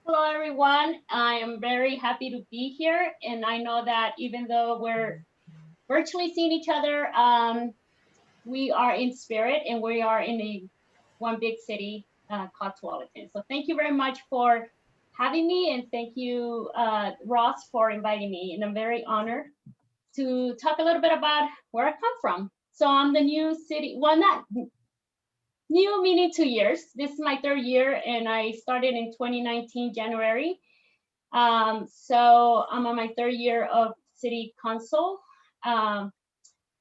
Hello, everyone. I am very happy to be here. And I know that even though we're virtually seeing each other, we are in spirit and we are in a one big city called Tualatin. So thank you very much for having me. And thank you, Ross, for inviting me. And I'm very honored to talk a little bit about where I come from. So I'm the new city, well, not new meaning 2 years. This is my third year, and I started in 2019, January. So I'm on my third year of city council, um,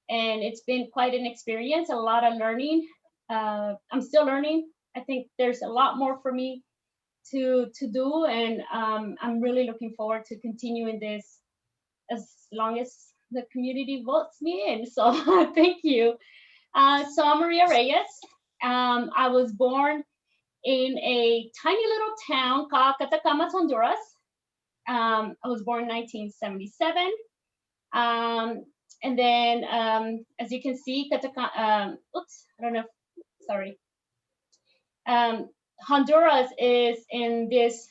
and it's been quite an experience, a lot of learning. I'm still learning. I think there's a lot more for me to do, and I'm really looking forward to continuing this as long as the community votes me in. So thank you. So I'm Maria Reyes. I was born in a tiny little town called Catacamas, Honduras. I was born in 1977. And then, as you can see, oops, I don't know, sorry. Honduras is in this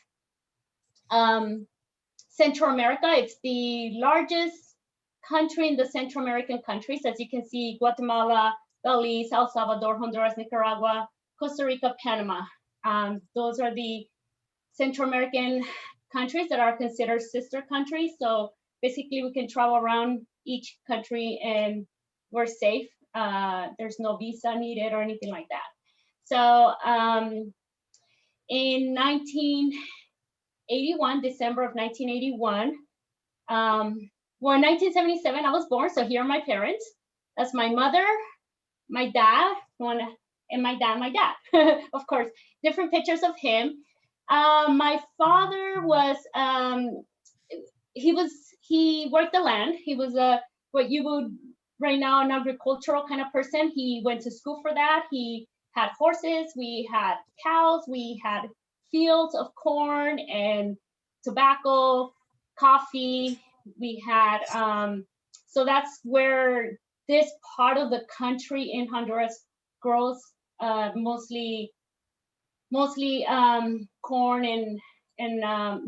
Central America. It's the largest country in the Central American countries. As you can see, Guatemala, Belize, El Salvador, Honduras, Nicaragua, Costa Rica, Panama. Those are the Central American countries that are considered sister countries. So basically we can travel around each country and we're safe. There's no visa needed or anything like that. So in 1981, December of 1981, well, in 1977, I was born. So here are my parents. That's my mother, my dad, and my dad, of course, different pictures of him. My father was, he worked the land. He was what you would right now an agricultural kind of person. He went to school for that. He had horses, we had cows, we had fields of corn and tobacco, coffee. We had, so that's where this part of the country in Honduras grows mostly corn and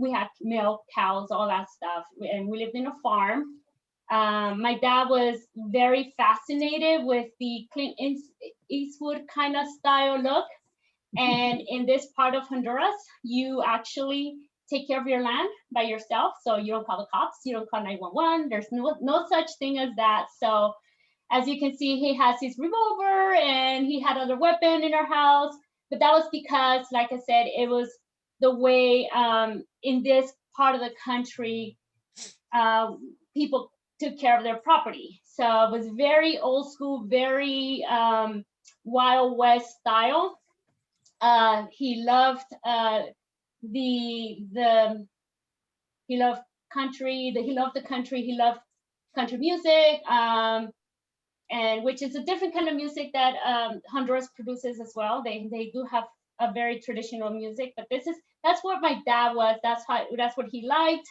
we had milk, cows, all that stuff, and we lived in a farm. My dad was very fascinated with the Clint Eastwood kind of style look, and in this part of Honduras, you actually take care of your land by yourself. So you don't call the cops, you don't call 911. There's no such thing as that. So as you can see, he has his revolver and he had other weapon in our house. But that was because, like I said, it was the way in this part of the country, people took care of their property. So it was very old school, very Wild West style. He loved he loved country. He loved the country. He loved country music. And which is a different kind of music that Honduras produces as well. They do have a very traditional music, but that's what my dad was. That's what he liked.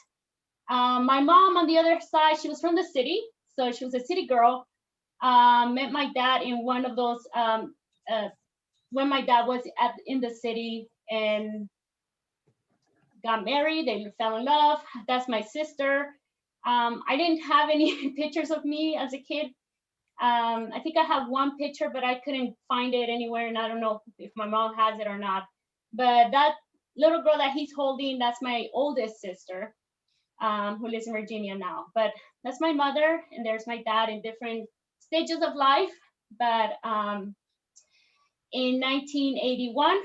My mom, on the other side, she was from the city, so she was a city girl. Met my dad in one of those when my dad was in the city and got married. They fell in love. That's my sister. I didn't have any pictures of me as a kid. I think I have one picture, but I couldn't find it anywhere, and I don't know if my mom has it or not. But that little girl that he's holding, that's my oldest sister, who lives in Virginia now. But that's my mother, and there's my dad in different stages of life. But in 1981,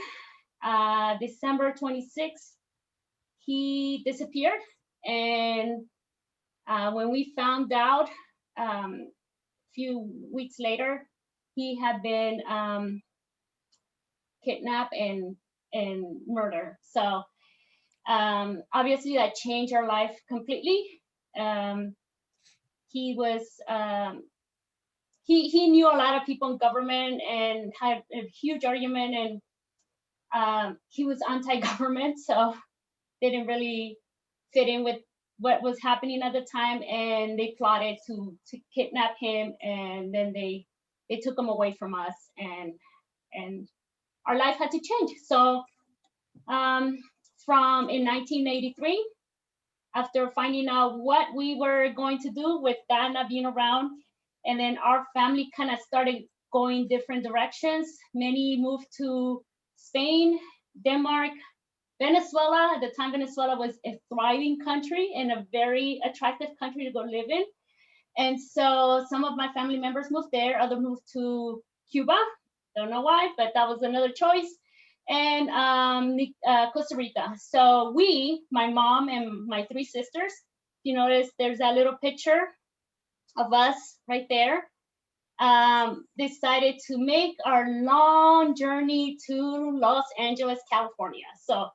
December 26th, he disappeared. And when we found out, few weeks later, he had been kidnapped and murdered. So obviously that changed our life completely. He was he knew a lot of people in government and had a huge argument, and he was anti-government, so they didn't really fit in with what was happening at the time, and they plotted to kidnap him, and then they took him away from us, and our life had to change. So from in 1983, after finding out what we were going to do with that not being around. And then our family kind of started going different directions. Many moved to Spain, Denmark, Venezuela. At the time, Venezuela was a thriving country and a very attractive country to go live in. And so some of my family members moved there, others moved to Cuba. Don't know why, but that was another choice. And Costa Rica. So we, my mom and my three sisters, you notice there's that little picture of us right there, decided to make our long journey to Los Angeles, California. So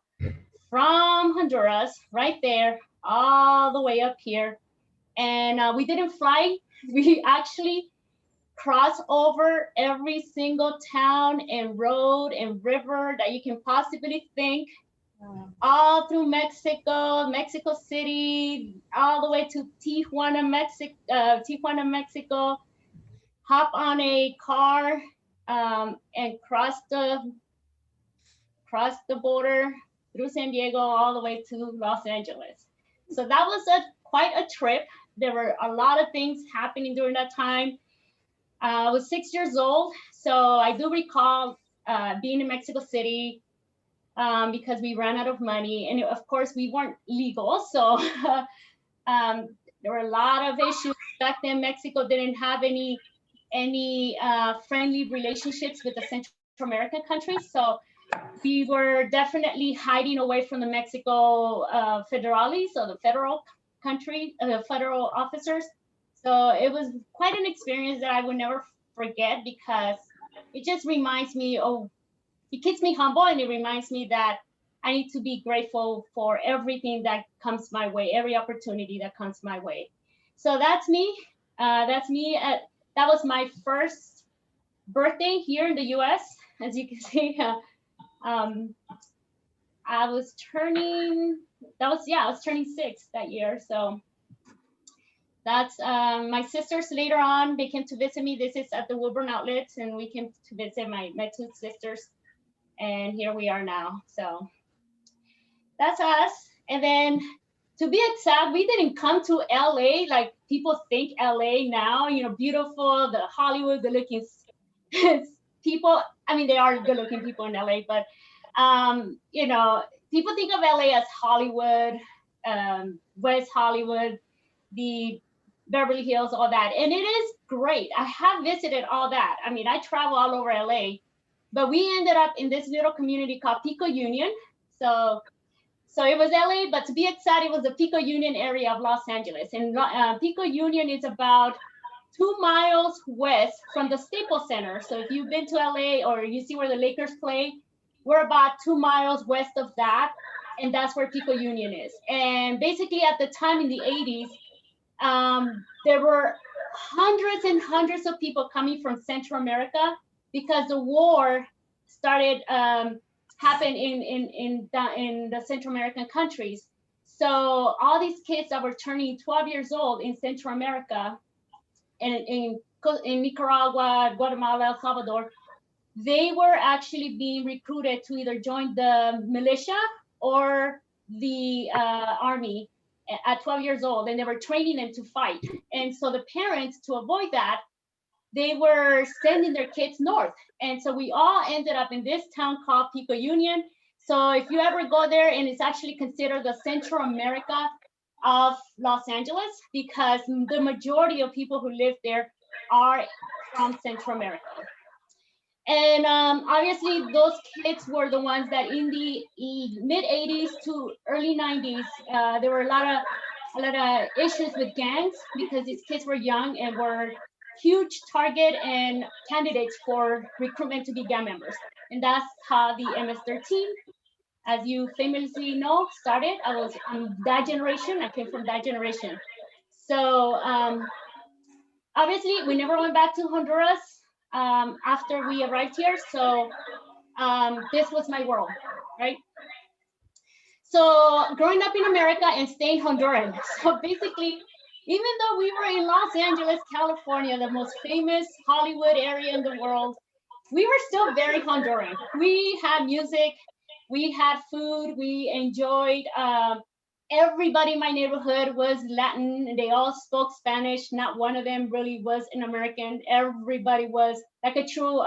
from Honduras, right there, all the way up here. And we didn't fly. We actually crossed over every single town and road and river that you can possibly think, all through Mexico, Mexico City, all the way to Tijuana, Mexico, hop on a car and cross the border through San Diego all the way to Los Angeles. So that was quite a trip. There were a lot of things happening during that time. I was 6 years old, so I do recall being in Mexico City because we ran out of money, and of course we weren't legal, so there were a lot of issues back then. Mexico didn't have any friendly relationships with the Central American countries, so we were definitely hiding away from the Mexico federales, so the federal federal officers. So it was quite an experience that I would never forget, because it just reminds me, it keeps me humble, and it reminds me that I need to be grateful for everything that comes my way, every opportunity that comes my way. So that's me. That was my first birthday here in the U.S. As you can see, I was turning 6 that year. So that's my sisters later on, they came to visit me. This is at the Woburn Outlets, and we came to visit my two sisters, and here we are now. So that's us. And then, to be exact, we didn't come to LA like people think LA now, beautiful, the Hollywood, good looking people. I mean, they are good looking people in LA, but people think of LA as Hollywood, West Hollywood, the Beverly Hills, all that. And it is great. I have visited all that. I mean, I travel all over LA, but we ended up in this little community called Pico Union. So it was LA, but to be exact, it was the Pico Union area of Los Angeles. And Pico Union is about 2 miles west from the Staples Center. So if you've been to LA or you see where the Lakers play, we're about 2 miles west of that. And that's where Pico Union is. And basically at the time in the 80s, there were hundreds and hundreds of people coming from Central America because the war started happened in the Central American countries. So all these kids that were turning 12 years old in Central America, and in Nicaragua, Guatemala, El Salvador, they were actually being recruited to either join the militia or the army at 12 years old, and they were training them to fight. And so the parents, to avoid that, they were sending their kids north. And so we all ended up in this town called Pico Union. So if you ever go there, and it's actually considered the Central America of Los Angeles, because the majority of people who live there are from Central America. And obviously those kids were the ones that in the mid 80s to early 90s, there were a lot of issues with gangs, because these kids were young and were huge target and candidates for recruitment to be gang members. And that's how the MS-13, as you famously know, started. I was that generation. I came from that generation. So obviously we never went back to Honduras after we arrived here. So this was my world, right? So growing up in America and staying Honduran. So basically, even though we were in Los Angeles, California, the most famous Hollywood area in the world, we were still very Honduran. We had music We had food, we enjoyed, everybody in my neighborhood was Latin, and they all spoke Spanish. Not one of them really was an American. Everybody was like a true,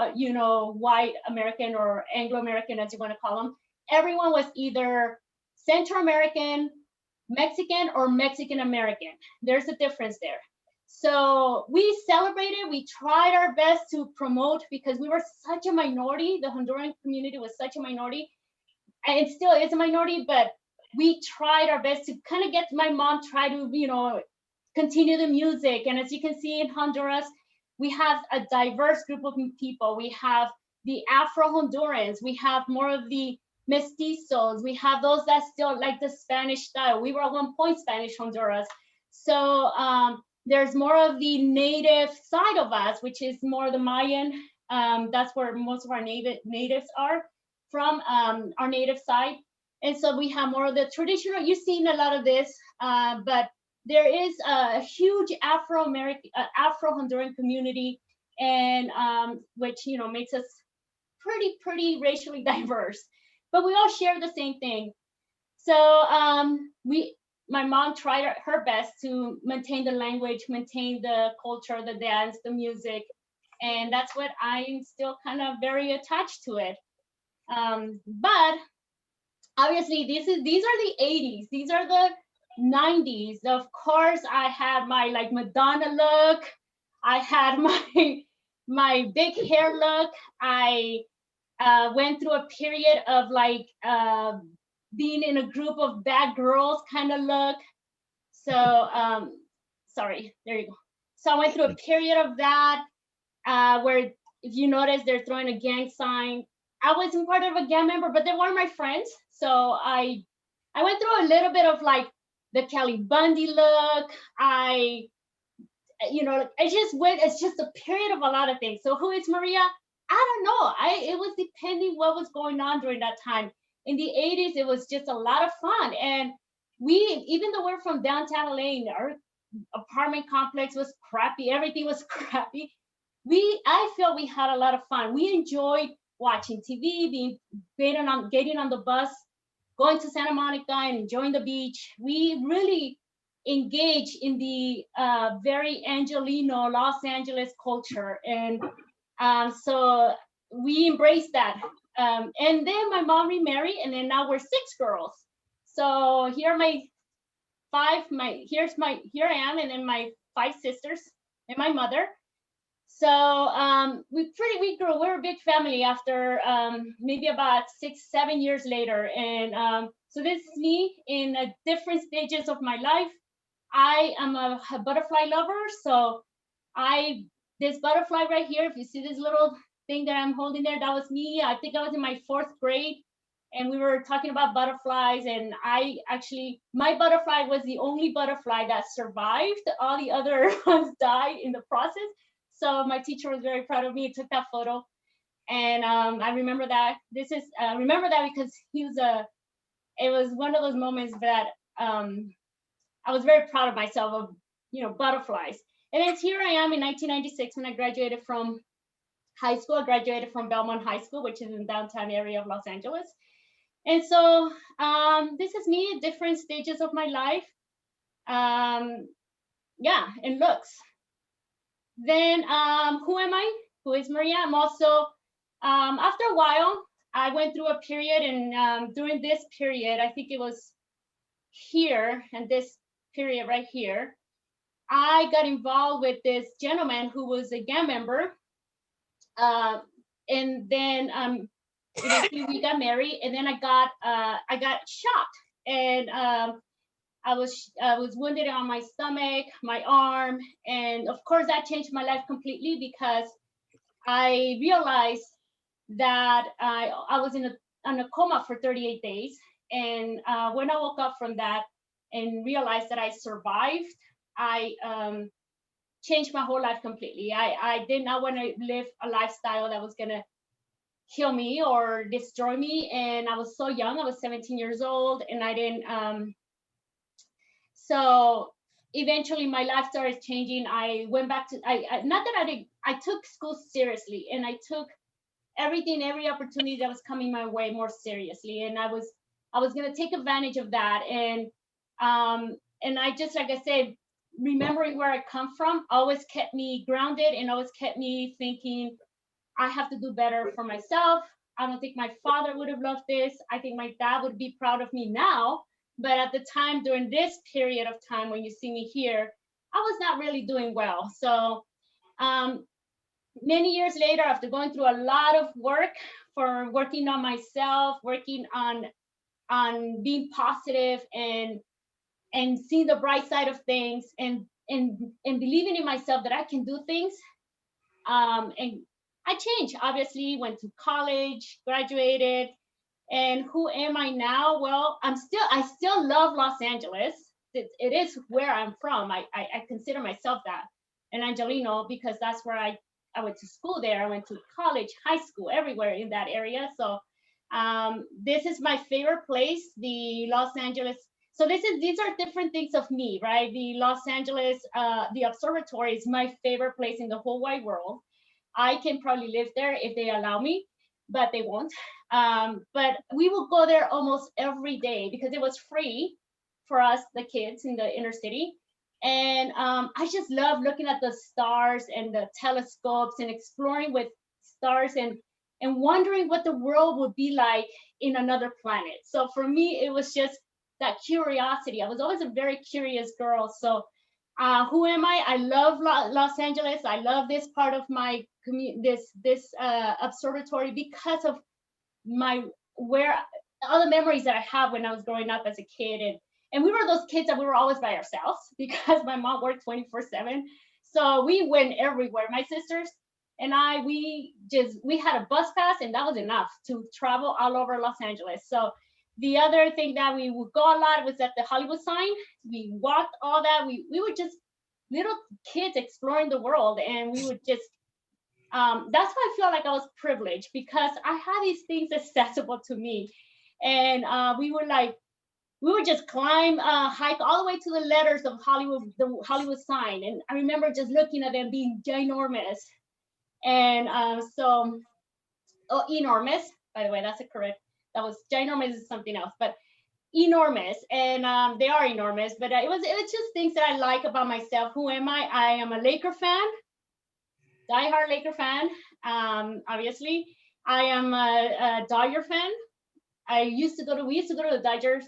white American or Anglo-American, as you want to call them. Everyone was either Central American, Mexican, or Mexican American. There's a difference there. So we celebrated, we tried our best to promote, because we were such a minority. The Honduran community was such a minority, and it still is a minority, but we tried our best to kind of get my mom try to, continue the music. And as you can see in Honduras, we have a diverse group of people. We have the Afro-Hondurans, we have more of the mestizos, we have those that still like the Spanish style. We were at one point Spanish Honduras. So there's more of the native side of us, which is more the Mayan. That's where most of our natives are from, our native side. And so we have more of the traditional, you've seen a lot of this, but there is a huge Afro-American, Afro-Honduran community, and which, makes us pretty racially diverse, but we all share the same thing. So my mom tried her best to maintain the language, maintain the culture, the dance, the music, and that's what I'm still kind of very attached to it. But obviously these are the 80s, these are the 90s. Of course, I had my like Madonna look, I had my big hair look. I went through a period of like being in a group of bad girls kind of look. So sorry, there you go. So I went through a period of that, where if you notice they're throwing a gang sign. I wasn't part of a gang member, but they were my friends. So I went through a little bit of like the Kelly Bundy look. It's just a period of a lot of things. So who is Maria? I don't know. It was depending what was going on during that time. In the 80s, it was just a lot of fun. And even though we're from downtown LA, our apartment complex was crappy, everything was crappy. I feel we had a lot of fun. We enjoyed watching TV, getting on the bus, going to Santa Monica and enjoying the beach. We really engage in the very Angelino, Los Angeles culture. And so we embraced that. And then my mom remarried, and then now we're 6 girls. So here are here I am, and then my 5 sisters and my mother. So we grew. We're a big family after maybe about 6-7 years later. And so this is me in different stages of my life. I am a butterfly lover. So this butterfly right here, if you see this little thing that I'm holding there, that was me. I think I was in my 4th grade, and we were talking about butterflies. And my butterfly was the only butterfly that survived. All the other ones died in the process. So my teacher was very proud of me. He took that photo, and I remember that. Remember that because it was one of those moments that I was very proud of myself of, butterflies. And then here I am in 1996 when I graduated from high school. I graduated from Belmont High School, which is in the downtown area of Los Angeles. And so this is me at different stages of my life. Yeah, and looks. Then who am I? Who is Maria? I'm also, after a while, I went through a period, and during this period, I think it was here, and this period right here, I got involved with this gentleman who was a gang member. And then eventually we got married, and then I got shot, and I was wounded on my stomach, my arm, and of course that changed my life completely, because I realized that I was in a coma for 38 days. And when I woke up from that and realized that I survived, I changed my whole life completely. I did not want to live a lifestyle that was gonna kill me or destroy me. And I was so young, I was 17 years old, and I didn't, so eventually my life started changing. I went back to, not that I took school seriously, and I took every opportunity that was coming my way more seriously. And I was going to take advantage of that. And I just, like I said, remembering where I come from always kept me grounded and always kept me thinking, I have to do better for myself. I don't think my father would have loved this. I think my dad would be proud of me now. But at the time, during this period of time when you see me here, I was not really doing well. So many years later, after going through a lot of work for working on myself, working on being positive and seeing the bright side of things and believing in myself that I can do things. And I changed, obviously, went to college, graduated. And who am I now? Well, I still love Los Angeles. It is where I'm from. I consider myself that, an Angelino, because that's where I went to school there. I went to college, high school, everywhere in that area. So this is my favorite place, the Los Angeles. So these are different things of me, right? The Los Angeles, the observatory is my favorite place in the whole wide world. I can probably live there if they allow me, but they won't. But we will go there almost every day because it was free for us, the kids in the inner city. And I just love looking at the stars and the telescopes and exploring with stars and wondering what the world would be like in another planet. So for me, it was just that curiosity. I was always a very curious girl. So who am I? I love Los Angeles. I love this part of my this observatory because of all the memories that I have when I was growing up as a kid. And we were those kids that we were always by ourselves because my mom worked 24/7. So we went everywhere. My sisters and I, we had a bus pass and that was enough to travel all over Los Angeles. So the other thing that we would go a lot was at the Hollywood sign. We walked all that. We were just little kids exploring the world, and we would just that's why I feel like I was privileged because I had these things accessible to me. And we would just climb, hike all the way to the letters of Hollywood, the Hollywood sign. And I remember just looking at them being ginormous. And enormous, by the way, that's correct. That was ginormous is something else, but enormous. And they are enormous, but it was just things that I like about myself. Who am I? I am a Laker fan, diehard Laker fan, obviously. I am a Dodger fan. We used to go to the Dodgers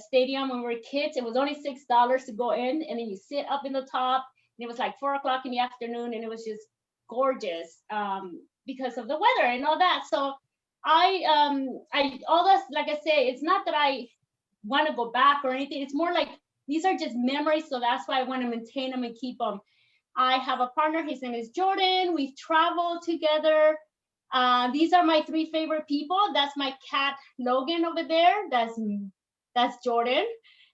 stadium when we were kids. It was only $6 to go in, and then you sit up in the top, and it was like 4 o'clock in the afternoon, and it was just gorgeous because of the weather and all that. So I all this, like I say, it's not that I want to go back or anything. It's more like these are just memories, so that's why I want to maintain them and keep them. I have a partner. His name is Jordan. We've traveled together. These are my 3 favorite people. That's my cat Logan over there. That's Jordan,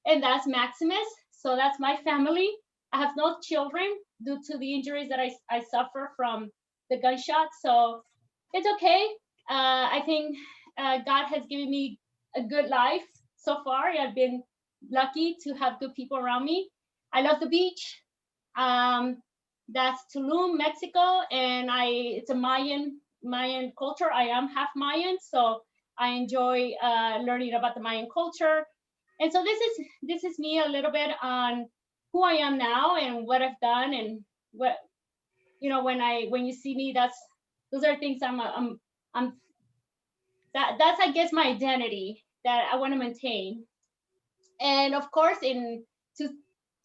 and that's Maximus. So that's my family. I have no children due to the injuries that I suffer from the gunshot. So it's okay. I think God has given me a good life so far. I've been lucky to have good people around me. I love the beach. That's Tulum, Mexico, and it's a Mayan culture. I am half Mayan, so I enjoy learning about the Mayan culture. And so this is me a little bit on who I am now and what I've done and what, when you see me, those are things that's I guess my identity that I want to maintain. And of course, in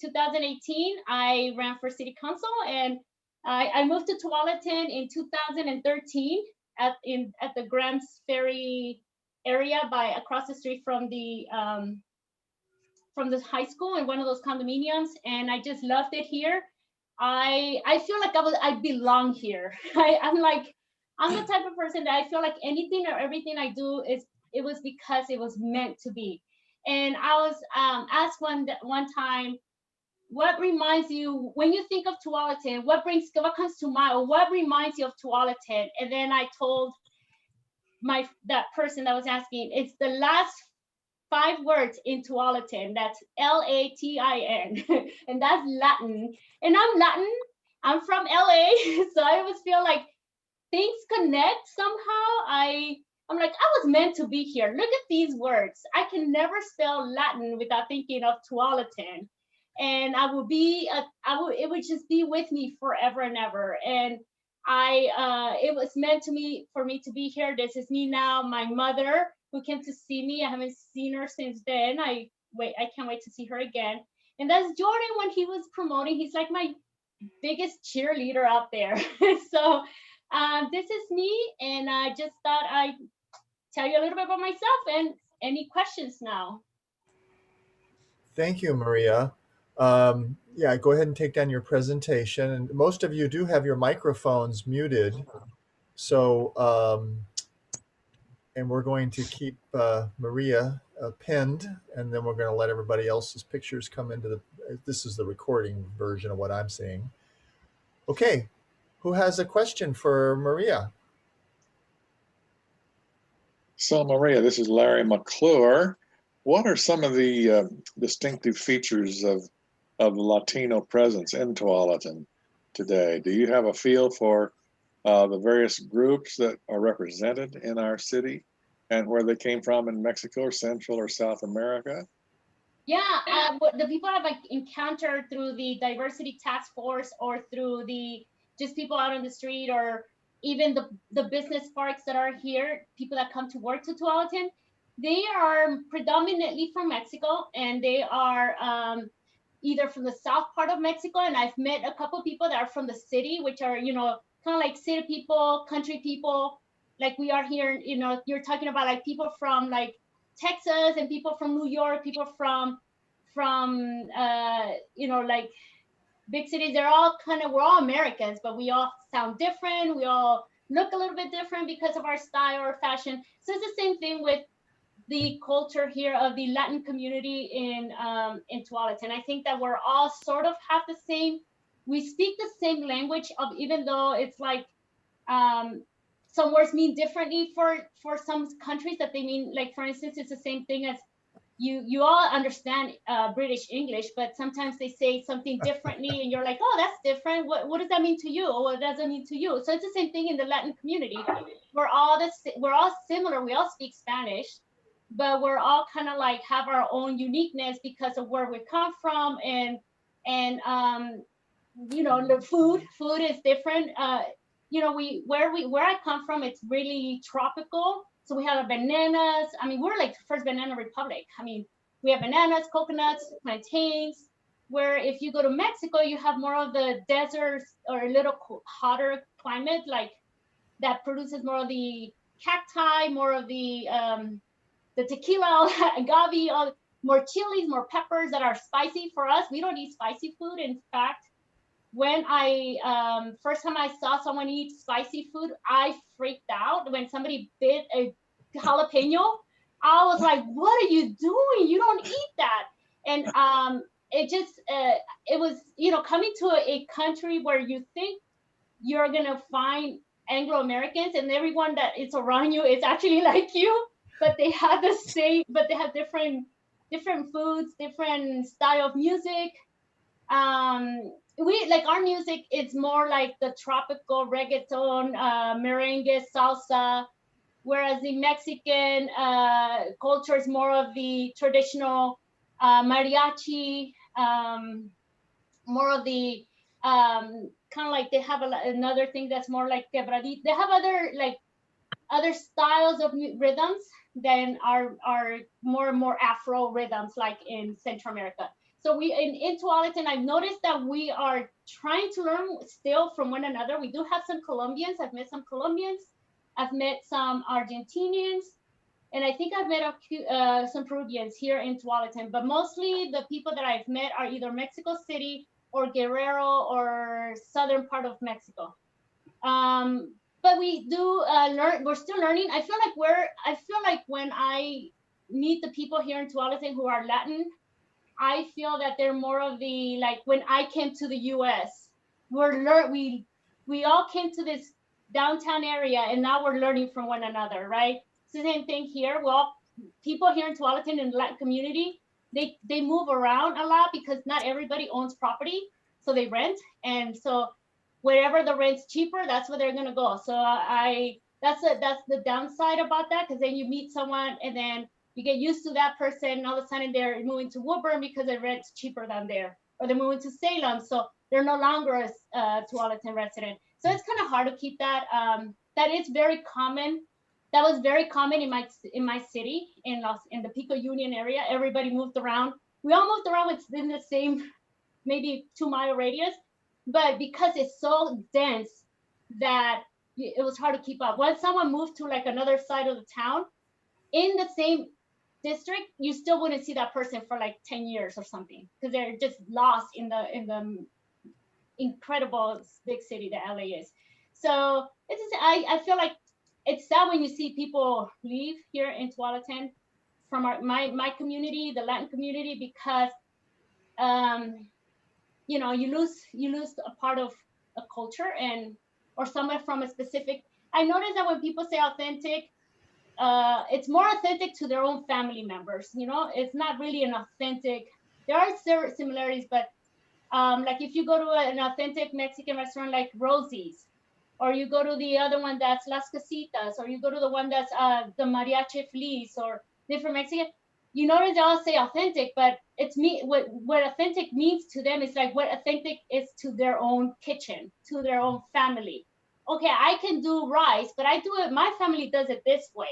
2018, I ran for city council, and I moved to Tualatin in 2013 at the Grants Ferry area across the street from the high school in one of those condominiums, and I just loved it here. I feel like I belong here. I'm the type of person that I feel like anything or everything I do it was because it was meant to be. And I was asked one time, what reminds you when you think of Tualatin? What comes to mind, or what reminds you of Tualatin? And then I told that person that was asking, it's the last 5 words in Tualatin. That's Latin, and that's Latin. And I'm Latin. I'm from LA, so I always feel like things connect somehow. I'm like, I was meant to be here. Look at these words. I can never spell Latin without thinking of Tualatin. And it would just be with me forever and ever. And it was meant for me to be here. This is me now, my mother who came to see me. I haven't seen her since then. I can't wait to see her again. And that's Jordan when he was promoting. He's like my biggest cheerleader out there. So this is me, and I just thought I'd tell you a little bit about myself. And any questions now? Thank you, Maria. Yeah, go ahead and take down your presentation. And most of you do have your microphones muted. So, and we're going to keep Maria pinned, and then we're going to let everybody else's pictures come into this is the recording version of what I'm seeing. Okay, who has a question for Maria? So, Maria, this is Larry McClure. What are some of the distinctive features of the Latino presence in Tualatin today? Do you have a feel for the various groups that are represented in our city and where they came from in Mexico or Central or South America? Yeah, the people I've encountered through the diversity task force or through the just people out on the street, or even the business parks that are here, people that come to work to Tualatin, they are predominantly from Mexico, and they are either from the south part of Mexico, and I've met a couple people that are from the city, which are, kind of like city people, country people, like we are here. You're talking about like people from like Texas and people from New York, people from like big cities. We're all Americans, but we all sound different. We all look a little bit different because of our style or fashion. So it's the same thing with the culture here of the Latin community in Tualatin. I think that we're all sort of have the same. We speak the same language, of even though it's like some words mean differently for some countries, that they mean, like, for instance, it's the same thing as you all understand British English, but sometimes they say something differently and you're like, oh, that's different. What does that mean to you? Or what does that mean to you? So it's the same thing in the Latin community. We're all similar. We all speak Spanish, but we're all kind of like have our own uniqueness because of where we come from, and the food is different. Where I come from, it's really tropical. So we have bananas. I mean, we're like the first banana republic. I mean, we have bananas, coconuts, plantains. Where if you go to Mexico, you have more of the deserts or a little hotter climate, like that produces more of the cacti, more of the tequila, agave, more chilies, more peppers that are spicy for us. We don't eat spicy food. In fact, when I first time I saw someone eat spicy food, I freaked out. When somebody bit a jalapeno, I was like, what are you doing? You don't eat that. And it was, coming to a country where you think you're gonna find Anglo-Americans, and everyone that is around you is actually like you, but they have different foods, different style of music. We like our music, it's more like the tropical reggaeton, merengue, salsa, whereas the Mexican culture is more of the traditional mariachi, more of the kind of like they have another thing that's more like quebradita. They have other styles of rhythms than our more and more Afro rhythms, like in Central America. So in Tualatin, I've noticed that we are trying to learn still from one another. We do have some Colombians. I've met some Colombians. I've met some Argentinians. And I think I've met some Peruvians here in Tualatin. But mostly the people that I've met are either Mexico City or Guerrero or southern part of Mexico. But we do learn. We're still learning. I feel like when I meet the people here in Tualatin who are Latin, I feel that they're more of the, like, when I came to the U.S., we all came to this downtown area, and now we're learning from one another, right? It's the same thing here. Well, people here in Tualatin in the Latin community, they move around a lot because not everybody owns property, so they rent, and so wherever the rent's cheaper, that's where they're gonna go. So that's the downside about that, because then you meet someone and then you get used to that person, and all of a sudden they're moving to Woburn because the rent's cheaper than there, or they're moving to Salem, so they're no longer a Tualatin resident. So it's kind of hard to keep that. That is very common. That was very common in my city, in the Pico Union area. Everybody moved around. We all moved around within the same maybe 2-mile radius, but because it's so dense that it was hard to keep up. Once someone moved to like another side of the town in the same district, you still wouldn't see that person for like 10 years or something, because they're just lost in the incredible big city that LA is. So it's just, I feel like it's sad when you see people leave here in Tualatin from my community, the Latin community, because you know, you lose a part of a culture, and or someone from a specific. I noticed that when people say authentic, it's more authentic to their own family members. You know, it's not really an authentic. There are similarities, but like if you go to an authentic Mexican restaurant like Rosie's, or you go to the other one that's Las Casitas, or you go to the one that's the Mariachi Feliz, or different Mexican, you notice they all say authentic, but it's what authentic means to them is like what authentic is to their own kitchen, to their own family. Okay, I can do rice, but I do it, my family does it this way.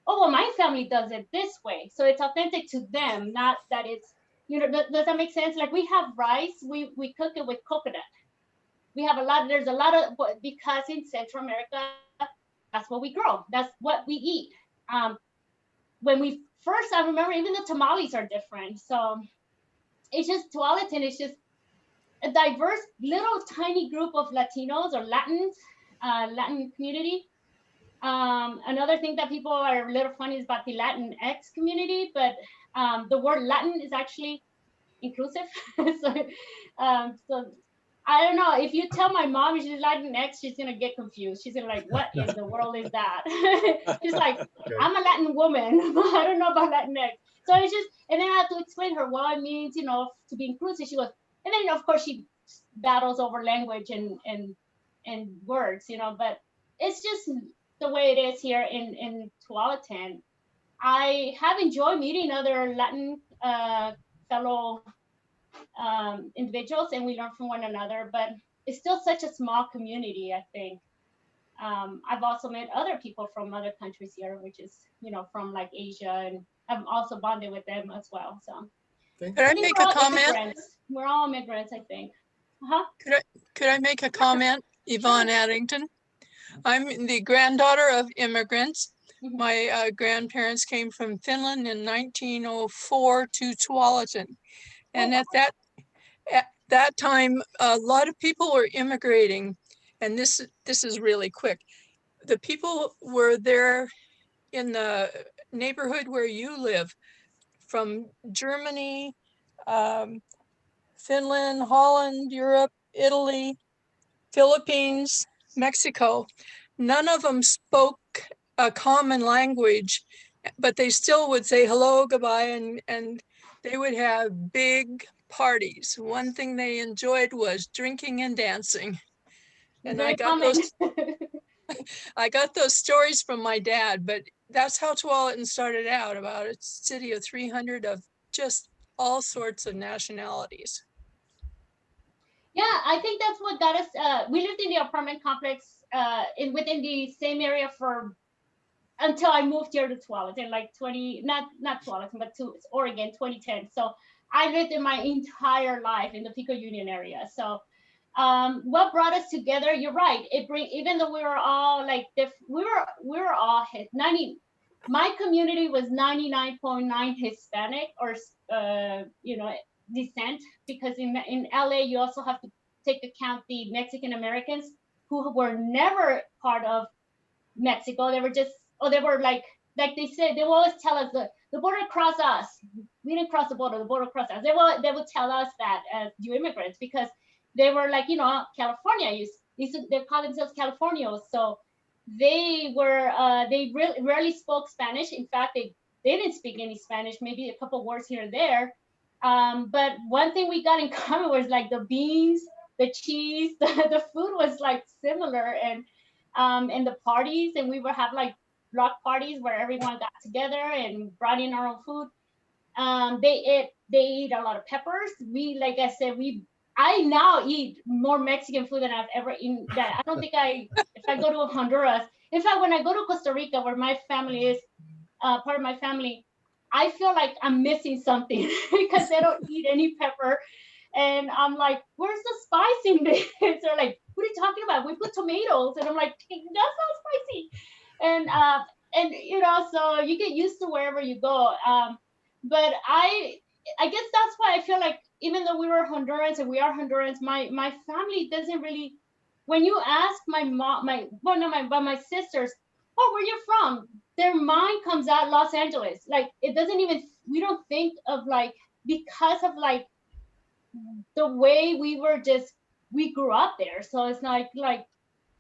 Oh, well, my family does it this way. So it's authentic to them, not that it's, you know, does that make sense? Like we have rice, we cook it with coconut. We have there's a lot of, because in Central America, that's what we grow. That's what we eat. When we first, I remember even the tamales are different. So it's just, Tualatin is just a diverse little tiny group of Latinos or Latins, Latin community. Another thing that people are a little funny is about the Latinx community, but the word Latin is actually inclusive. So I don't know. If you tell my mom she's Latinx, she's gonna get confused. She's gonna like, what in the world is that? She's like, okay. I'm a Latin woman, but I don't know about Latinx. So it's just, and then I have to explain her what it means, you know, to be inclusive. She goes, and then of course she battles over language and words, you know. But it's just the way it is here in Tualatin. I have enjoyed meeting other Latin fellow individuals, and we learn from one another, but it's still such a small community, I think. I've also met other people from other countries here, which is, you know, from like Asia, and I've also bonded with them as well. So could I make a comment? Immigrants. We're all immigrants, I think. Could I make a comment, Yvonne Addington? I'm the granddaughter of immigrants. Mm-hmm. My grandparents came from Finland in 1904 to Tualatin. And at that time, a lot of people were immigrating, and this is really quick. The people were there in the neighborhood where you live, from Germany, Finland, Holland, Europe, Italy, Philippines, Mexico. None of them spoke a common language, but they still would say hello, goodbye, and they would have big parties. One thing they enjoyed was drinking and dancing. And I got those stories from my dad, but that's how Tualatin started out, about a city of 300 of just all sorts of nationalities. Yeah, I think that's what got us. We lived in the apartment complex within the same area until I moved here to Tualatin, like not Tualatin, but to Oregon, 2010. So I lived in my entire life in the Pico Union area. So what brought us together? You're right. Even though we were all like we were all 90. My community was 99.9 Hispanic or you know, descent, because in LA you also have to take account the Mexican Americans who were never part of Mexico. They were just, they were like they said, they will always tell us the border crossed us. We didn't cross the border crossed us. They would tell us that as new immigrants, because they were like, you know, California, they call themselves Californios. So they were they rarely spoke Spanish. In fact, they didn't speak any Spanish, maybe a couple words here and there. But one thing we got in common was like the beans, the cheese, the food was like similar, and the parties, and we would have like block parties where everyone got together and brought in our own food. They eat a lot of peppers. We, like I said, I now eat more Mexican food than I've ever eaten. That I don't think if I go to Honduras, in fact, when I go to Costa Rica, where my family is, part of my family, I feel like I'm missing something because they don't eat any pepper. And I'm like, where's the spice in this? They're like, what are you talking about? We put tomatoes. And I'm like, that's not spicy. And so you get used to wherever you go. But I guess that's why I feel like, even though we were Hondurans and we are Hondurans, my family doesn't really, when you ask my mom, my sisters, oh, where you from? Their mind comes out Los Angeles. Like, it doesn't even, we don't think of like, because of like the way we grew up there. So it's like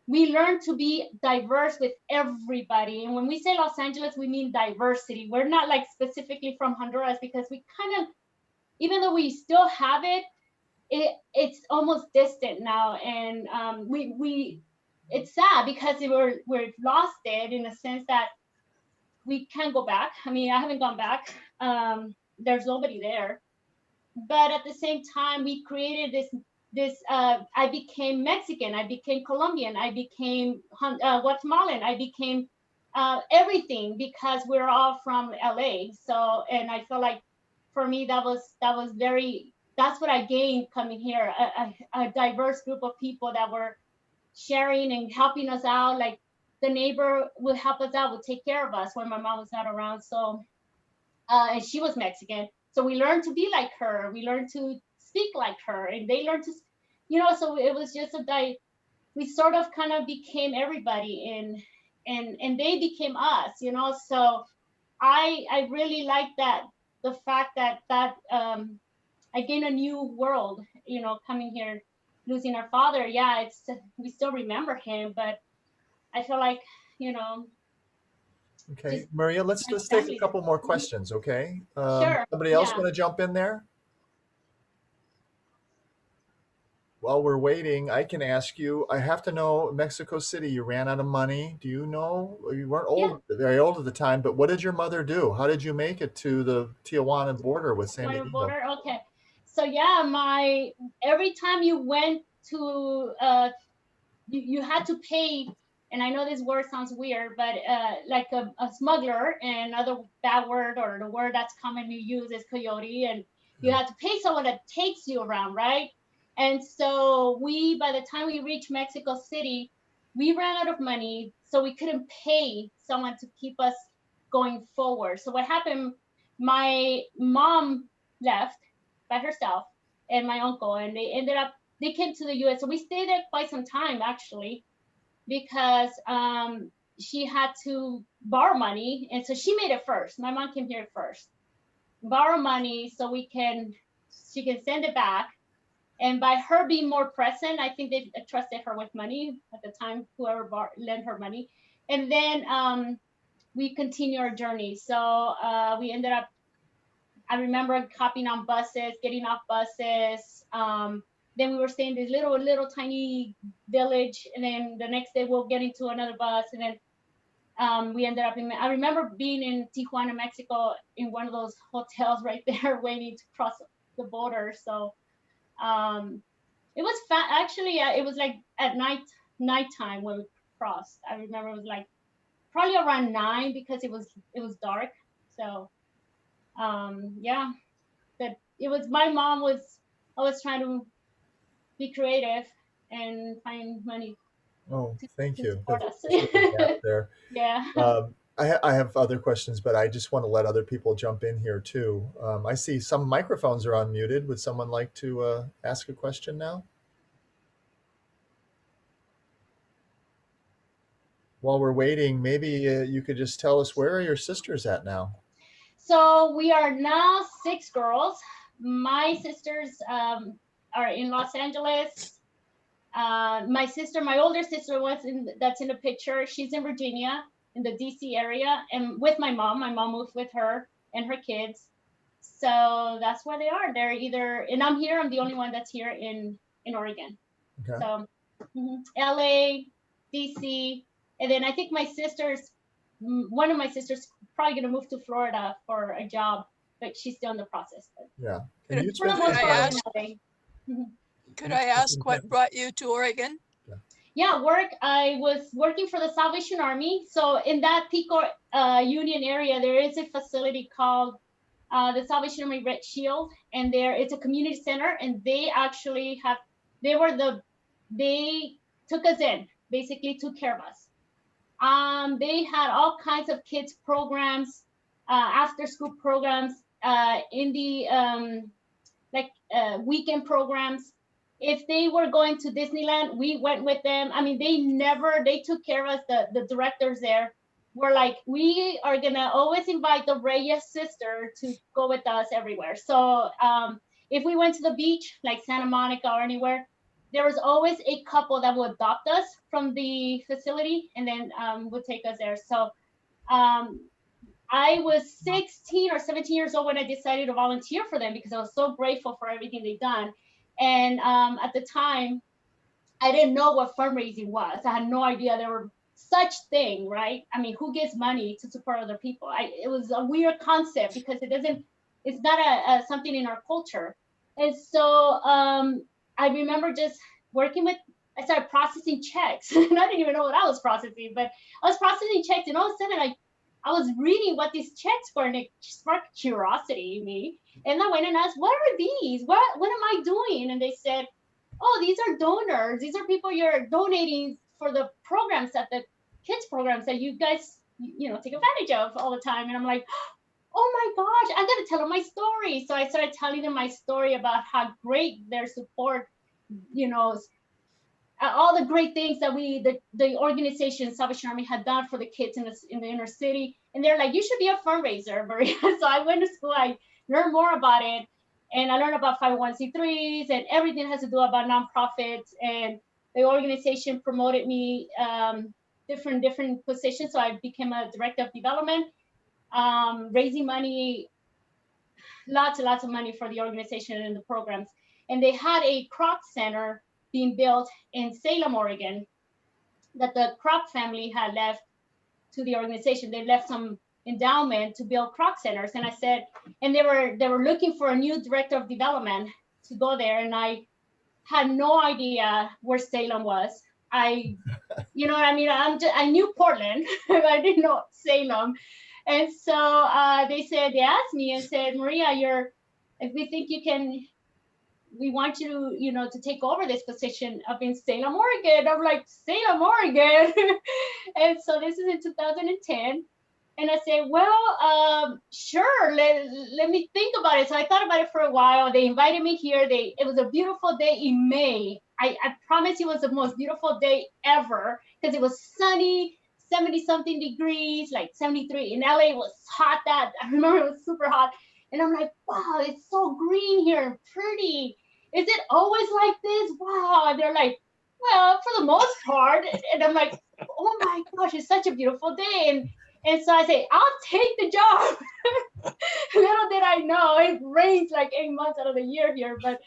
we learn to be diverse with everybody. And when we say Los Angeles, we mean diversity. We're not like specifically from Honduras, because we kind of, even though we still have it's almost distant now. And it's sad because we're lost it, in a sense that we can't go back. I mean, I haven't gone back. There's nobody there. But at the same time, we created this I became Mexican, I became Colombian, I became Guatemalan, I became everything, because we're all from LA. So, and I feel like for me that was that's what I gained coming here, a diverse group of people that were sharing and helping us out. Like, the neighbor would help us out, would take care of us when my mom was not around. So and she was Mexican. So we learned to be like her. We learned to speak like her, and they learned to, so it was just we sort of kind of became everybody, and they became us, So I really like that, the fact that I gained a new world, coming here, losing our father. Yeah, we still remember him, but I feel like, Okay, just Maria, let's take a family. couple more questions, okay? Sure. Somebody else Yeah. want to jump in there? While we're waiting, I can ask you, I have to know, Mexico City, you ran out of money. Do you know, you weren't very old at the time, but what did your mother do? How did you make it to the Tijuana border with San Diego? Border. Okay. So yeah, every time you went to you had to pay, and I know this word sounds weird, but like a smuggler, and another bad word, or the word that's commonly used is coyote, and you have to pay someone that takes you around, right? And so by the time we reached Mexico City, we ran out of money, so we couldn't pay someone to keep us going forward. So what happened, my mom left by herself, and my uncle, and they came to the US. So we stayed there quite some time, actually, because she had to borrow money. And so she made it first. My mom came here first, borrow money so she can send it back. And by her being more present, I think they trusted her with money at the time, whoever lent her money. And then we continue our journey. So we ended up, I remember hopping on buses, getting off buses. Then we were staying in this little tiny village. And then the next day we'll get into another bus. And then we ended up I remember being in Tijuana, Mexico, in one of those hotels right there, waiting to cross the border. So it was actually, it was like at nighttime when we crossed. I remember it was like probably around 9, because it was dark. So yeah, but my mom was always trying to be creative and find money. Oh, thank to you. support us. There. Yeah. I have other questions, but I just want to let other people jump in here too. I see some microphones are unmuted. Would someone like to ask a question now? While we're waiting, maybe you could just tell us, where are your sisters at now? So we are now 6 girls. My sisters are in Los Angeles. My older sister that's in the picture. She's in Virginia, in the DC area, and with my mom. My mom moved with her and her kids. So that's where they are. They're either, and I'm here. I'm the only one that's here in Oregon. Okay. So LA, DC, and then I think my sister's, one of my sisters probably gonna move to Florida for a job, but she's still in the process. But Yeah. Could And you for the spent most some I part, time. in LA. Could I ask what brought you to Oregon? Yeah, I was working for the Salvation Army. So in that Pico Union area, there is a facility called the Salvation Army Red Shield, and it's a community center, and they actually they took us in, basically took care of us. They had all kinds of kids programs, after school programs, in the weekend programs. If they were going to Disneyland, we went with them. I mean, they took care of us. The directors there were like, we are gonna always invite the Reyes sister to go with us everywhere. So if we went to the beach, like Santa Monica or anywhere, there was always a couple that would adopt us from the facility and then would take us there. So I was 16 or 17 years old when I decided to volunteer for them because I was so grateful for everything they've done. And at the time, I didn't know what fundraising was. I had no idea there were such thing, right? I mean, who gives money to support other people? It was a weird concept because it's not something in our culture. And so I remember just working with, I started processing checks. And I didn't even know what I was processing, but I was processing checks, and all of a sudden I was reading what these checks were, and it sparked curiosity in me. And I went and asked, what are these? What am I doing? And they said, oh, these are donors. These are people you're donating for the programs, that the kids programs that you guys, take advantage of all the time. And I'm like, oh my gosh, I'm going to tell them my story. So I started telling them my story about how great their support, all the great things that the organization Salvation Army had done for the kids in the inner city. And they're like, you should be a fundraiser, Maria. So I went to school, I learned more about it. And I learned about 501c3s and everything has to do about nonprofits. And the organization promoted me different positions. So I became a director of development, raising money, lots and lots of money for the organization and the programs. And they had a Croc Center being built in Salem, Oregon, that the Croc family had left to the organization. They left some endowment to build Croc Centers. And I said, and they were looking for a new director of development to go there. And I had no idea where Salem was. I I knew Portland, but I didn't know Salem. And so they asked me and said, Maria, if we think you can, we want you to take over this position up in Salem, Oregon. I'm like, Salem, Oregon. And so this is in 2010. And I said, well, sure, let me think about it. So I thought about it for a while. They invited me here. It was a beautiful day in May. I promise you it was the most beautiful day ever because it was sunny, 70 something degrees, like 73. In LA it was hot. I remember it was super hot. And I'm like, wow, it's so green here and pretty. Is it always like this? Wow. And they're like, well, for the most part. And I'm like, oh my gosh, it's such a beautiful day. And so I say, I'll take the job. Little did I know, it rains like 8 months out of the year here, but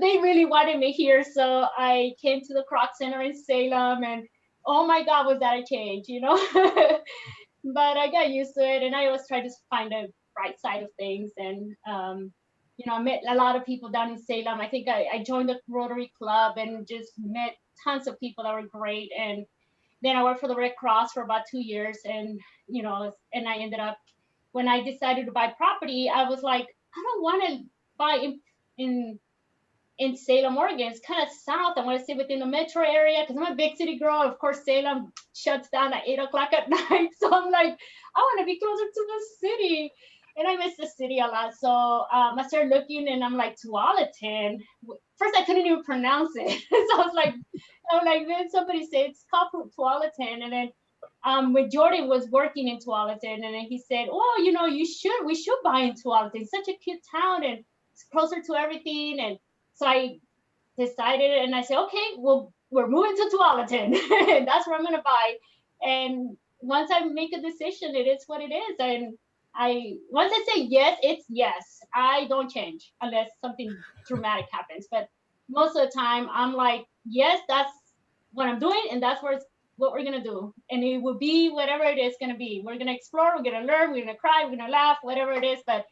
they really wanted me here. So I came to the Croc Center in Salem, and oh my God, was that a change, But I got used to it, and I always try to find the bright side of things. And I met a lot of people down in Salem. I think I joined the Rotary Club and just met tons of people that were great. And then I worked for the Red Cross for about 2 years. And, and I ended up, when I decided to buy property, I was like, I don't want to buy in Salem, Oregon. It's kind of south. I want to stay within the metro area because I'm a big city girl. Of course, Salem shuts down at 8 o'clock at night. So I'm like, I want to be closer to the city. And I miss the city a lot. So I started looking, and I'm like, Tualatin. First, I couldn't even pronounce it. So I was like, then somebody said it's called Tualatin. And then when Jordan was working in Tualatin, and then he said, oh, we should buy in Tualatin. It's such a cute town, and it's closer to everything. And so I decided, and I said, okay, well, we're moving to Tualatin. That's where I'm going to buy. And once I make a decision, it is what it is. And once I say yes, it's yes. I don't change unless something dramatic happens. But most of the time I'm like, yes, that's what I'm doing, and that's what we're gonna do, and it will be whatever it is gonna be. We're gonna explore, we're gonna learn, we're gonna cry, we're gonna laugh, whatever it is. But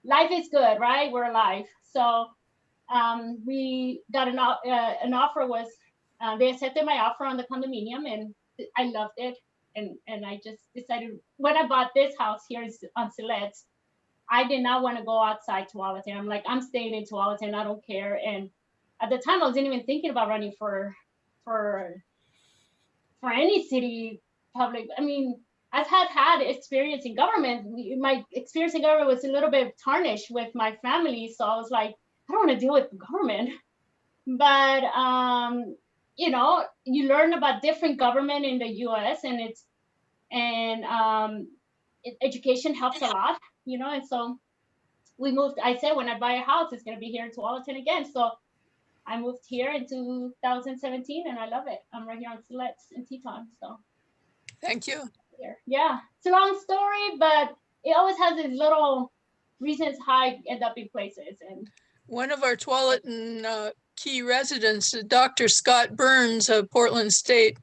life is good, right? We're alive. So we got an offer was they accepted my offer on the condominium, and I loved it. And I just decided when I bought this house here on Siletz, I did not want to go outside Tualatin. I'm like, I'm staying in Tualatin. I don't care. And at the time, I wasn't even thinking about running for any city public. I mean, I've had experience in government. My experience in government was a little bit tarnished with my family, so I was like, I don't want to deal with government. But you learn about different government in the U.S. and education helps a lot, and so we moved. I said when I buy a house, it's gonna be here in Tualatin again. So I moved here in 2017, and I love it. I'm right here on Siletz in Teton. So Thank you. here, yeah, it's a long story, but it always has these little reasons how I end up in places. And One of our Tualatin key residents, Dr. Scott Burns of Portland State,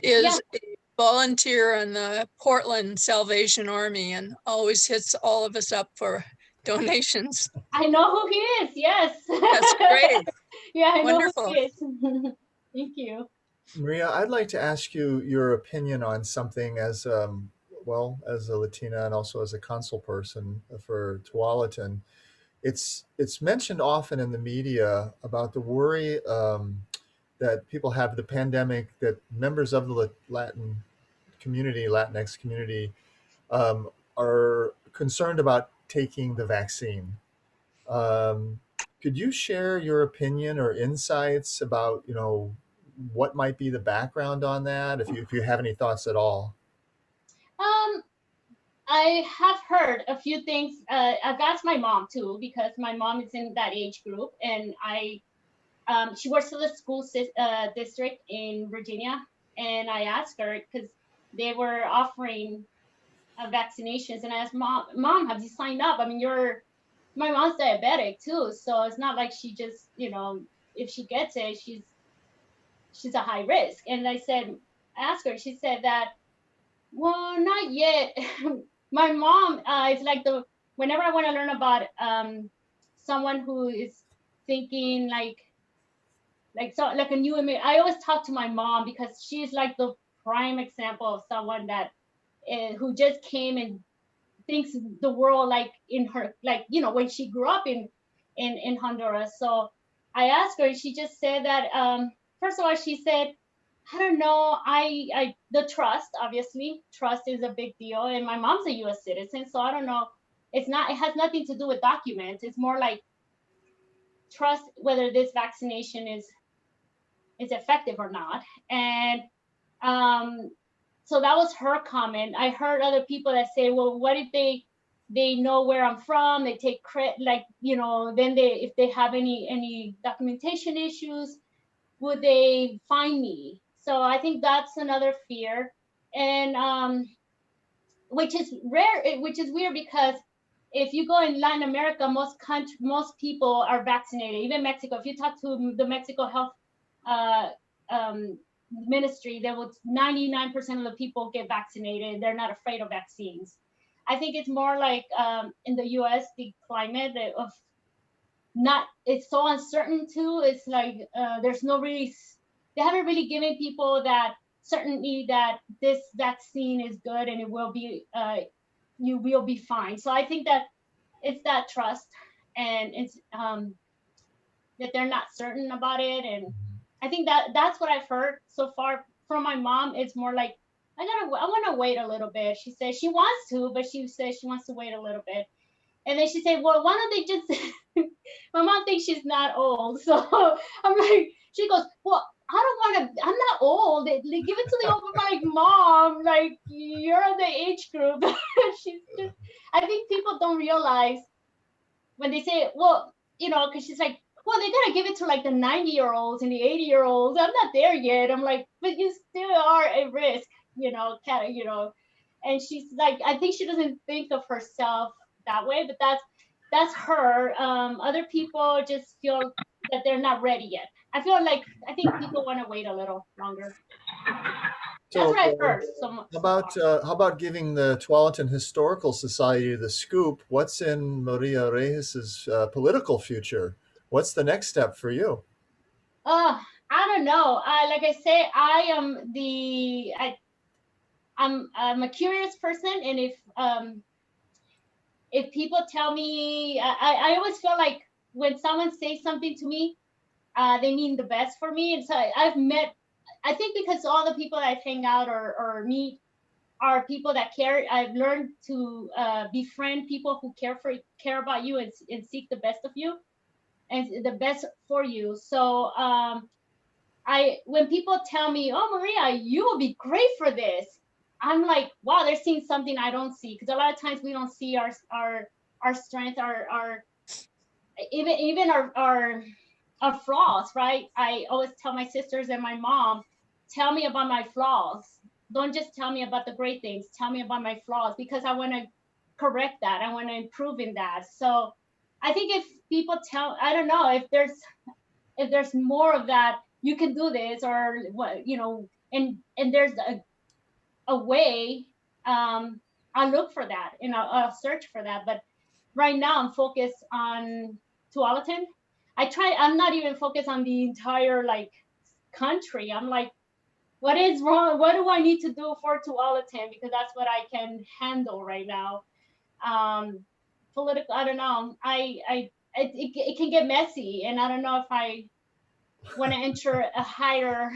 is a volunteer in the Portland Salvation Army and always hits all of us up for donations. I know who he is. Yes. That's great. Yeah, I Wonderful. know who he is. Thank you. Maria, I'd like to ask you your opinion on something as well as a Latina and also as a council person for Tualatin. It's mentioned often in the media about the worry that people have the pandemic, that members of the Latin community, Latinx community, are concerned about taking the vaccine. Could you share your opinion or insights about, what might be the background on that, if you have any thoughts at all? Um, I have heard a few things. I've asked my mom too, because my mom is in that age group, and she works for the school district in Virginia, and I asked her because they were offering vaccinations, and I asked mom, have you signed up? I mean, my mom's diabetic too, so it's not like she just, if she gets it, she's a high risk. And I asked her, she said that, well, not yet. My mom is like whenever I want to learn about someone who is thinking like a new image, I always talk to my mom, because she's like the prime example of someone that who just came and thinks the world like in her, like, when she grew up in Honduras. So I asked her, she just said that first of all, she said, I don't know, the trust, obviously trust is a big deal, and my mom's a US citizen, so I don't know, it has nothing to do with documents. It's more like trust whether this vaccination is effective or not. And so that was her comment. I heard other people that say, well, what if they know where I'm from, they take credit, like, then if they have any documentation issues, would they find me? So I think that's another fear. And which is weird, because if you go in Latin America, most people are vaccinated. Even Mexico, if you talk to the Mexico health ministry, 99% of the people get vaccinated. They're not afraid of vaccines. I think it's more like in the US, the climate of it's so uncertain too. It's like they haven't really given people that certainty that this vaccine is good and it will be you will be fine. So I think that it's that trust, and it's that they're not certain about it. And I think that's what I've heard so far from my mom. It's more like, I want to wait a little bit. She says she wants to, but she says she wants to wait a little bit. And then she said, well, why don't they just, my mom thinks she's not old. So I'm like, she goes, well, I don't want to, I'm not old. Give it to the old. I'm like, mom, like, you're in the age group. She's just, I think people don't realize when they say, well, because she's like, well, they gotta give it to like the 90-year-olds and the 80-year-olds. I'm not there yet. I'm like, but you still are at risk, And she's like, I think she doesn't think of herself that way, but that's her. Other people just feel that they're not ready yet. I think people want to wait a little longer. That's So, what I've heard. how about giving the Tualatin Historical Society the scoop? What's in Maria Reyes's political future? What's the next step for you? I don't know. Like I say, I'm a curious person, and if people tell me, I always feel like when someone says something to me, they mean the best for me. And so I think because all the people that I hang out or meet are people that care. I've learned to befriend people who care about you and seek the best of you and the best for you. So when people tell me, "Oh, Maria, you will be great for this," I'm like, wow, they're seeing something I don't see, because a lot of times we don't see our strength, our even our flaws, right? I always tell my sisters and my mom, tell me about my flaws. Don't just tell me about the great things. Tell me about my flaws, because I want to correct that. I want to improve in that. So I think if people I don't know if there's more of that, you can do this, or what, and there's a way, I'll look for that and I'll search for that. But right now I'm focused on Tualatin. I'm not even focused on the entire country. I'm like, what is wrong? What do I need to do for Tualatin? Because that's what I can handle right now. Political, I don't know. It can get messy, and I don't know if I want to enter a higher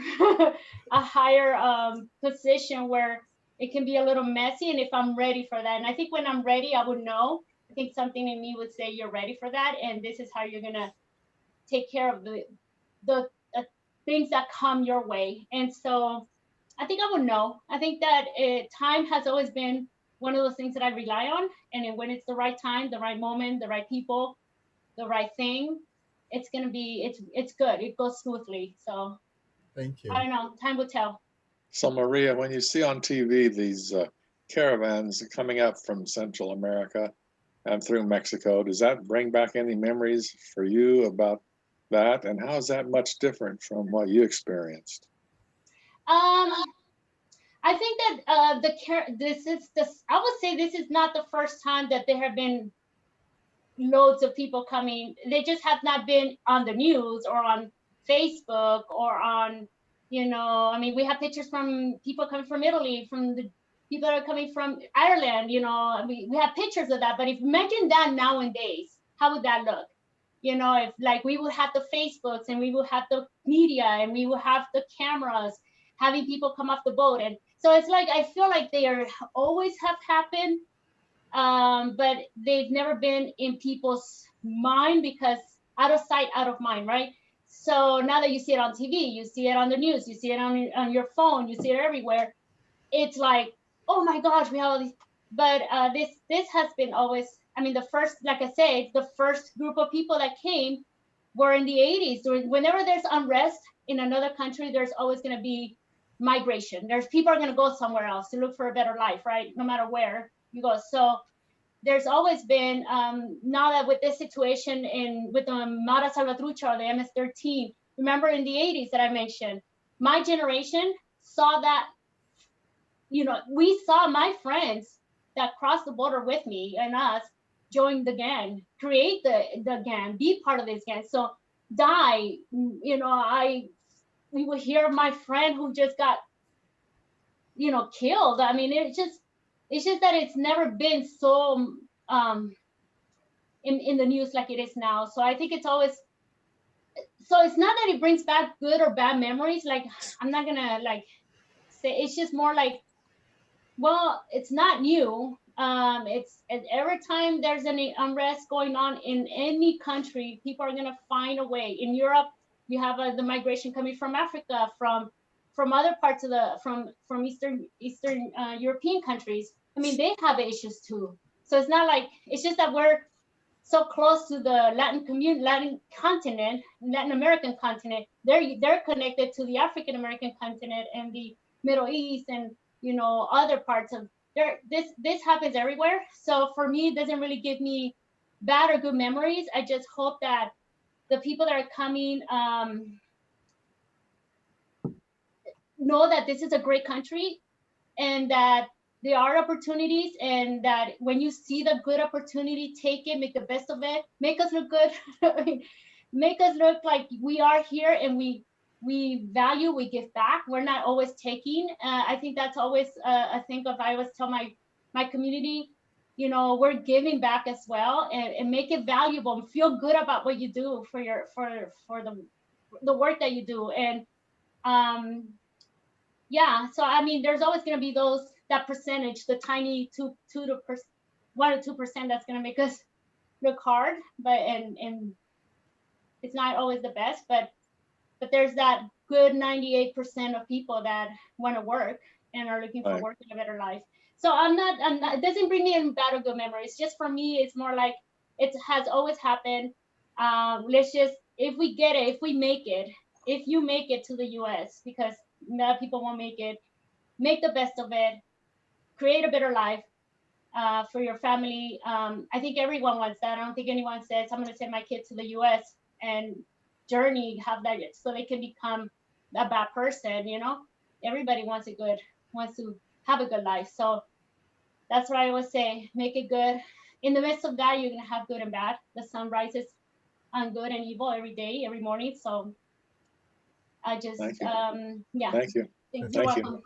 position where it can be a little messy, and if I'm ready for that. And I think when I'm ready, I would know. I think something in me would say, you're ready for that, and this is how you're gonna take care of the things that come your way. And so I think I would know. I think that time has always been one of those things that I rely on, and then when it's the right time, the right moment, the right people, the right thing, it's gonna be it's good. It goes smoothly. So Thank you. I don't know. Time will tell. So Maria, when you see on TV these caravans coming up from Central America and through Mexico, does that bring back any memories for you about that? And how is that much different from what you experienced? I think that I would say this is not the first time that there have been loads of people coming. They just have not been on the news or on Facebook or on, I mean, we have pictures from people coming from Italy, from the people that are coming from Ireland, we have pictures of that. But if imagine that nowadays, how would that look? If we would have the Facebooks, and we would have the media, and we would have the cameras having people come off the boat. And so it's like, I feel like they always have happened, but they've never been in people's mind, because out of sight, out of mind, right? So now that you see it on TV, you see it on the news, you see it on your phone, you see it everywhere. It's like, oh my gosh, we have all these. But this has been always, I mean, the first, like I said, the first group of people that came were in the 80s. Whenever there's unrest in another country, there's always going to be migration. People are going to go somewhere else to look for a better life, right? No matter where you go. So there's always been, now that with this situation with the Mara Salvatrucha or the MS-13, remember in the 80s that I mentioned, my generation saw that, we saw my friends that crossed the border with me and us join the gang, create the gang, be part of this gang. So die, we would hear my friend who just got, killed. I mean, it's just that it's never been so in the news like it is now. So I think it's always, so it's not that it brings back good or bad memories. Like, I'm not gonna say, it's just more like, well, it's not new. It's every time there's any unrest going on in any country, people are gonna find a way. In Europe, you have the migration coming from Africa, from other parts of from Eastern European countries. I mean, they have issues too. So it's not like, it's just that we're so close to the Latin continent, Latin American continent. They're connected to the African American continent and the Middle East, and other parts of there. This happens everywhere. So for me, it doesn't really give me bad or good memories. I just hope that the people that are coming know that this is a great country, and that there are opportunities, and that when you see the good opportunity, take it, make the best of it, make us look good, make us look like we are here, and we value, we give back. We're not always taking. I think that's always a thing of, I always tell my community, you know, we're giving back as well, and make it valuable and feel good about what you do for your for the work that you do. And yeah, so I mean, there's always going to be that percentage, the tiny 1 or 2% that's going to make us look hard, but and it's not always the best, but there's that good 98% of people that want to work and are looking for Right. work in a better life. So I'm not, it doesn't bring me in bad or good memories. Just for me, it's more like it has always happened. Let's just, if we get it, if we make it, if you make it to the US, because a lot of people won't make it, make the best of it, create a better life for your family. I think everyone wants that. I don't think anyone says, I'm going to send my kid to the US and journey, have that so they can become a bad person, you know. Everybody wants to have a good life. So that's what I always say, make it good. In the midst of that, you're going to have good and bad. The sun rises on good and evil every day, every morning. So I just Thank you. yeah, Thank you. you're Thank you. welcome.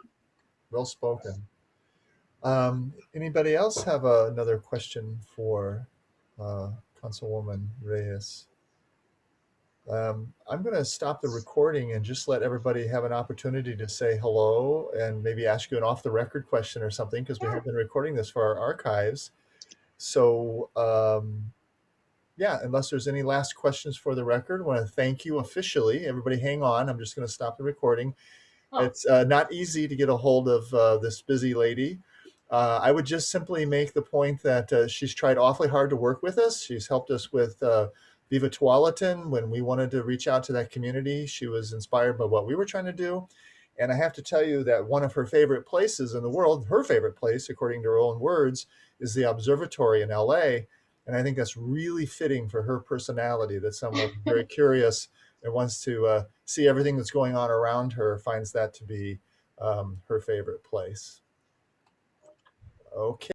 Well spoken. Anybody else have another question for Councilwoman Reyes? I'm going to stop the recording and just let everybody have an opportunity to say hello and maybe ask you an off-the-record question or something, because we have been recording this for our archives. So yeah, unless there's any last questions for the record, I want to thank you officially. Everybody hang on. I'm just going to stop the recording. Oh. It's not easy to get a hold of this busy lady. I would just simply make the point that she's tried awfully hard to work with us. She's helped us with Viva Tualatin. When we wanted to reach out to that community, she was inspired by what we were trying to do. And I have to tell you that one of her favorite places in the world, her favorite place, according to her own words, is the observatory in LA. And I think that's really fitting for her personality, that someone very curious and wants to see everything that's going on around her finds that to be her favorite place. Okay.